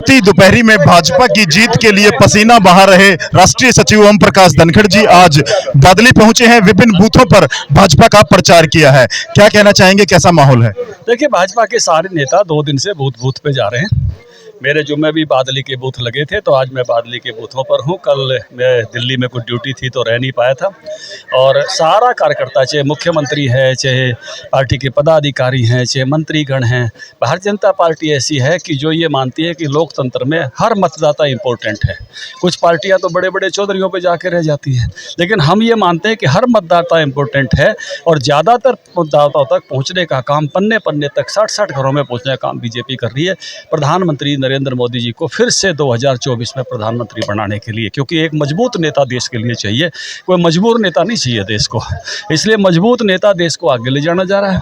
तपती दोपहरी में भाजपा की जीत के लिए पसीना बहा रहे राष्ट्रीय सचिव ओम प्रकाश धनखड़ जी आज बादली पहुंचे हैं। विभिन्न बूथों पर भाजपा का प्रचार किया है। क्या कहना चाहेंगे, कैसा माहौल है? देखिए, भाजपा के सारे नेता 2 दिन से बूथ बूथ पे जा रहे हैं। मेरे जुम्मे भी बादली के बूथ लगे थे, तो आज मैं बादली के बूथों पर हूँ। कल मैं दिल्ली में कुछ ड्यूटी थी तो रह नहीं पाया था। और सारा कार्यकर्ता, चाहे मुख्यमंत्री है, चाहे पार्टी के पदाधिकारी हैं, चाहे मंत्रीगण हैं, भारतीय जनता पार्टी ऐसी है कि जो ये मानती है कि लोकतंत्र में हर मतदाता इम्पोर्टेंट है। कुछ पार्टियां तो बड़े बड़े चौधरियों पे जाके रह जाती हैं, लेकिन हम ये मानते हैं कि हर मतदाता इम्पोर्टेंट है। और ज़्यादातर मतदाताओं तक पहुँचने का काम, पन्ने पन्ने तक 60-60 घरों में पहुँचने का काम बीजेपी कर रही है। प्रधानमंत्री नरेंद्र मोदी जी को फिर से 2024 में प्रधानमंत्री बनाने के लिए, क्योंकि एक मजबूत नेता देश के लिए चाहिए, कोई मजबूर नेता नहीं चाहिए देश को। इसलिए मजबूत नेता देश को आगे ले जाना जा रहा है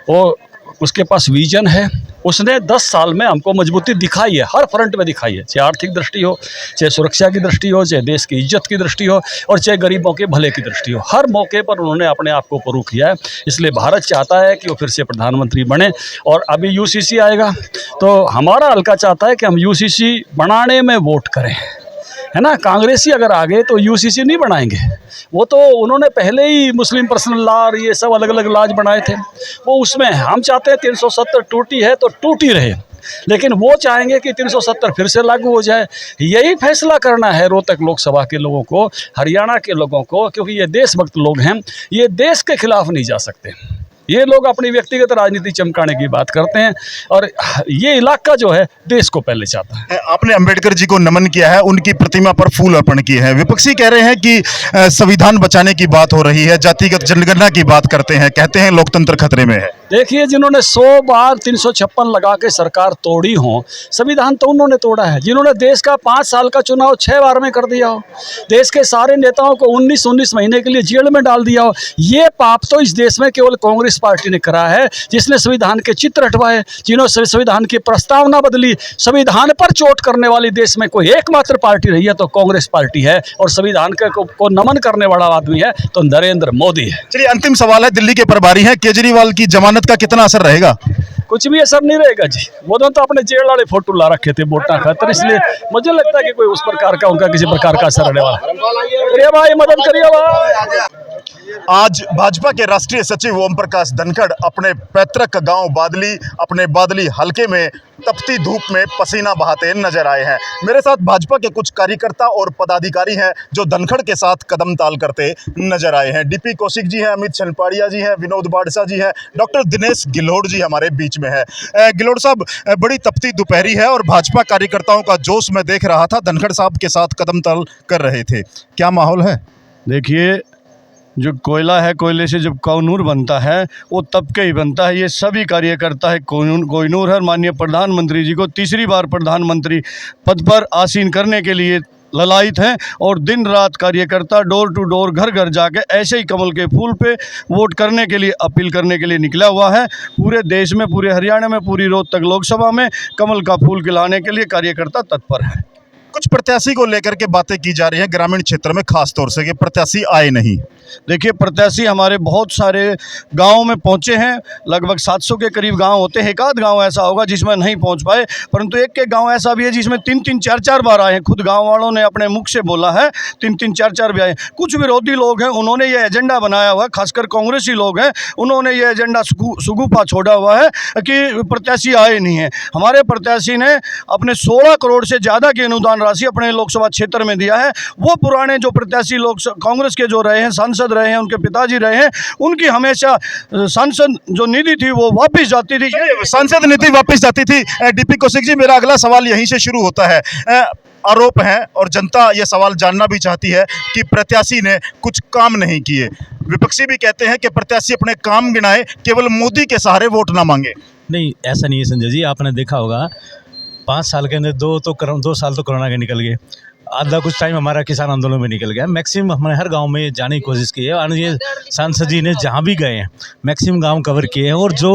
और उसके पास विजन है। उसने 10 साल में हमको मजबूती दिखाई है, हर फ्रंट में दिखाई है, चाहे आर्थिक दृष्टि हो, चाहे सुरक्षा की दृष्टि हो, चाहे देश की इज्जत की दृष्टि हो, और चाहे गरीबों के भले की दृष्टि हो। हर मौके पर उन्होंने अपने आप को प्रूव किया है। इसलिए भारत चाहता है कि वो फिर से प्रधानमंत्री बने। और अभी यूसीसी आएगा, तो हमारा हल्का चाहता है कि हम यूसीसी बनाने में वोट करें, है ना। कांग्रेसी अगर आ गए तो यूसीसी नहीं बनाएंगे। वो तो उन्होंने पहले ही मुस्लिम पर्सनल लॉ और ये सब अलग अलग लॉज बनाए थे, वो उसमें हम चाहते हैं 370 टूटी है तो टूटी रहे, लेकिन वो चाहेंगे कि 370 फिर से लागू हो जाए। यही फैसला करना है रोहतक लोकसभा के लोगों को, हरियाणा के लोगों को, क्योंकि ये देशभक्त लोग हैं। ये देश के खिलाफ नहीं जा सकते। ये लोग अपनी व्यक्तिगत राजनीति चमकाने की बात करते हैं, और ये इलाका जो है देश को पहले चाहता है। आपने अंबेडकर जी को नमन किया है, उनकी प्रतिमा पर फूल अर्पण किए हैं। विपक्षी कह रहे हैं कि संविधान बचाने की बात हो रही है, जातिगत जनगणना की बात करते हैं, कहते हैं लोकतंत्र खतरे में है। देखिए, जिन्होंने 100 बार 356 लगा के सरकार तोड़ी हो, संविधान तो उन्होंने तोड़ा है। जिन्होंने देश का 5 साल का चुनाव 6 बार में कर दिया हो, देश के सारे नेताओं को 19-19 महीने के लिए जेल में डाल दिया हो, ये पाप तो इस देश में केवल कांग्रेस पार्टी ने करा है, जिसने संविधान के चित्र हटवाए, जिन्होंने संविधान की प्रस्तावना बदली। संविधान पर चोट करने वाली देश में कोई एकमात्र पार्टी रही है तो कांग्रेस पार्टी है, और संविधान को नमन करने वाला आदमी है तो नरेंद्र मोदी है। चलिए, अंतिम सवाल है, दिल्ली के प्रभारी हैं, केजरीवाल की जमानत का कितना असर रहेगा? कुछ भी असर नहीं रहेगा जी। वो तो अपने जेल वाले फोटो ला रखे थे वोटा खातर, इसलिए मुझे लगता है कि कोई उस प्रकार का उनका किसी प्रकार का असर रहने वाला। करिए भाई, मदद करिए भाई। आज भाजपा के राष्ट्रीय सचिव ओम प्रकाश धनखड़ अपने पैतृक गांव बादली, अपने बादली हलके में तपती धूप में पसीना बहाते नजर आए हैं। मेरे साथ भाजपा के कुछ कार्यकर्ता और पदाधिकारी हैं जो धनखड़ के साथ कदम ताल करते नजर आए हैं। डीपी कौशिक जी हैं, अमित छनपाड़िया जी हैं, विनोद बाड़सा जी हैं, डॉक्टर दिनेश गिलोड़ जी हमारे बीच में है। गिलोड़ साहब, बड़ी तपती दोपहरी है और भाजपा कार्यकर्ताओं का जोश मैं देख रहा था, धनखड़ साहब के साथ कदम ताल कर रहे थे, क्या माहौल है? देखिए, जो कोयला है, कोयले से जब कोहिनूर बनता है वो तब के ही बनता है। ये सभी कार्यकर्ता है कोहिनूर है। माननीय प्रधानमंत्री जी को तीसरी बार प्रधानमंत्री पद पर आसीन करने के लिए ललायित हैं, और दिन रात कार्यकर्ता डोर टू डोर, घर घर जाके ऐसे ही कमल के फूल पे वोट करने के लिए अपील करने के लिए निकला हुआ है। पूरे देश में, पूरे हरियाणा में, पूरी रोहतक लोकसभा में कमल का फूल खिलाने के लिए कार्यकर्ता तत्पर है। कुछ प्रत्याशी को लेकर के बातें की जा रही हैं ग्रामीण क्षेत्र में, खास तौर से कि प्रत्याशी आए नहीं। देखिए, प्रत्याशी हमारे बहुत सारे गांवों में पहुंचे हैं, लगभग 700 के करीब गांव होते हैं। एक आध गांव ऐसा होगा जिसमें नहीं पहुंच पाए, परंतु एक गांव ऐसा भी है जिसमें 3-3, 4-4 बार आए हैं। खुद गांव वालों ने अपने मुख से बोला है 3-3, 4-4 भी आए। कुछ विरोधी लोग हैं, उन्होंने ये एजेंडा बनाया हुआ है, खासकर कांग्रेसी लोग हैं, उन्होंने ये एजेंडा सुगुफा छोड़ा हुआ है कि प्रत्याशी आए नहीं हैं। हमारे प्रत्याशी ने अपने 16 करोड़ से ज़्यादा की अनुदान राशि अपने लोकसभा क्षेत्र में दिया है। वो पुराने जो प्रत्याशी लोग कांग्रेस के जो रहे हैं, सांसद रहे हैं, उनके पिताजी रहे हैं, उनकी हमेशा सांसद जो निधि थी वो वापस जाती थी, सांसद निधि वापस जाती थी। डीपी कौशिक जी, मेरा अगला सवाल यहीं से शुरू होता है। आरोप है और जनता ये सवाल जानना भी चाहती है कि प्रत्याशी ने कुछ काम नहीं किए। विपक्षी भी कहते हैं कि प्रत्याशी अपने काम गिनाए, केवल मोदी के सहारे वोट ना मांगे। नहीं, ऐसा नहीं है संजय जी। आपने देखा होगा 5 साल के अंदर 2 साल तो कोरोना के निकल गए, आधा कुछ टाइम हमारा किसान आंदोलन में निकल गया। मैक्सिमम हमने हर गांव में जाने की कोशिश की है, और ये सांसद जी ने जहां भी गए हैं मैक्सिमम गांव कवर किए हैं। और जो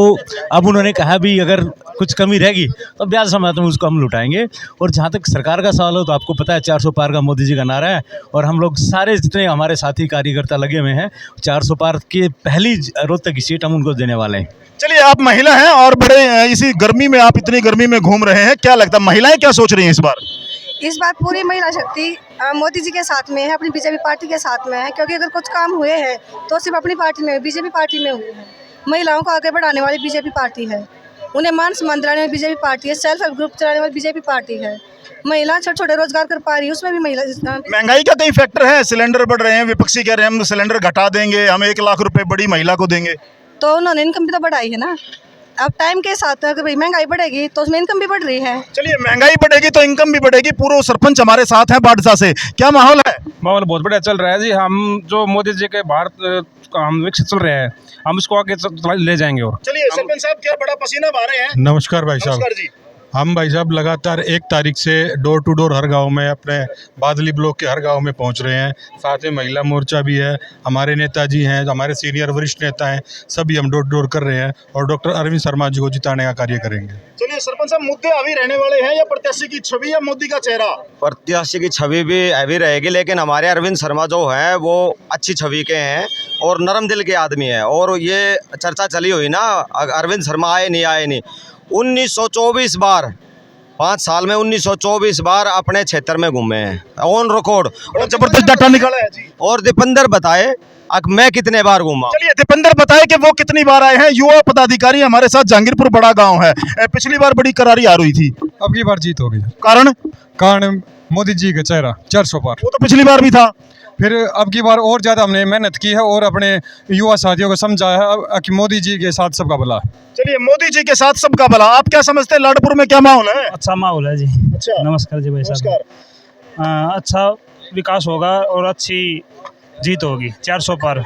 अब उन्होंने कहा भी अगर कुछ कमी रहेगी तो ब्याज समय तो उसको हम लुटाएंगे। और जहां तक सरकार का सवाल हो तो आपको पता है 400 पार का मोदी जी का नारा है, और हम लोग सारे जितने हमारे साथी कार्यकर्ता लगे हुए हैं 400 पार की पहली रोहतक की सीट हम उनको देने वाले हैं। चलिए, आप महिला हैं और बड़े इसी गर्मी में आप इतनी गर्मी में घूम रहे हैं, क्या लगता है महिलाएं क्या सोच रही हैं इस बार? इस बार पूरी महिला शक्ति मोदी जी के साथ में है, अपनी बीजेपी पार्टी के साथ में है, क्योंकि अगर कुछ काम हुए हैं तो सिर्फ अपनी पार्टी में, बीजेपी पार्टी में हुए हैं। महिलाओं को आगे बढ़ाने वाली बीजेपी पार्टी है, उन्हें मान सम्मान दिलाने वाली बीजेपी पार्टी है, सेल्फ हेल्प ग्रुप चलाने वाली बीजेपी पार्टी है। महिला छोटे छोटे रोजगार कर पा रही है, उसमें भी महिला। महंगाई का कई फैक्टर है, सिलेंडर बढ़ रहे हैं, विपक्षी कह रहे हैं हम सिलेंडर घटा देंगे, हम 1 लाख रुपए बड़ी महिला को देंगे। तो उन्होंने इनकम भी तो बढ़ाई है ना। अब टाइम के साथ अगर भाई महंगाई बढ़ेगी तो उसमें इनकम भी बढ़ रही है। चलिए, महंगाई बढ़ेगी तो इनकम भी बढ़ेगी। पूर्व सरपंच हमारे साथ हैं बाड़सा से, क्या माहौल है? माहौल बहुत बढ़िया चल रहा है जी। हम जो मोदी जी के भारत हम विकसित चल रहे हैं, हम इसको आगे ले जाएंगे। और चलिए सरपंच साहब, क्या बड़ा पसीना बहा रहे हैं? नमस्कार भाई साहब। नमस्कार जी। हम भाई साहब लगातार 1 तारीख से डोर टू डोर हर गांव में, अपने बादली ब्लॉक के हर गांव में पहुंच रहे हैं। साथ में महिला मोर्चा भी है, हमारे नेताजी हैं, हमारे सीनियर वरिष्ठ नेता हैं, सभी हम डोर टू डोर कर रहे हैं और डॉक्टर अरविंद शर्मा जी को जिताने का कार्य करेंगे। चलिए सरपंच साहब, मुद्दे अभी रहने वाले हैं या प्रत्याशी की छवि या मोदी का चेहरा? प्रत्याशी की छवि भी हैवी रहेगी, लेकिन हमारे अरविंद शर्मा जो है वो अच्छी छवि के हैं और नरम दिल के आदमी हैं। और ये चर्चा चली हुई ना, अरविंद शर्मा आए नहीं 1924 बार, 5 साल में 1924 बार अपने क्षेत्र में घूमे हैं ऑन रिकॉर्ड। और जबरदस्त डाटा निकाला है जी। और दीपेंद्र बताए मैं कितने बार घूमा। चलिए, दीपेंद्र बताए कि वो कितनी बार आए हैं। युवा पदाधिकारी हमारे साथ, जहांगीरपुर बड़ा गांव है, पिछली बार बड़ी करारी हार हुई थी, अब की बार जीत होगी। कारण मोदी जी का चेहरा 400 पार। वो तो पिछली बार भी था। फिर अब की बार और ज़्यादा हमने मेहनत की है और अपने युवा साथियों को समझाया है कि मोदी जी के साथ सबका भला। चलिए, मोदी जी के साथ सबका भला। आप क्या समझते हैं, लाडपुर में क्या माहौल है? अच्छा माहौल है जी। अच्छा, नमस्कार जी भाई साहब। अच्छा विकास होगा और अच्छी जीत होगी 400 पर।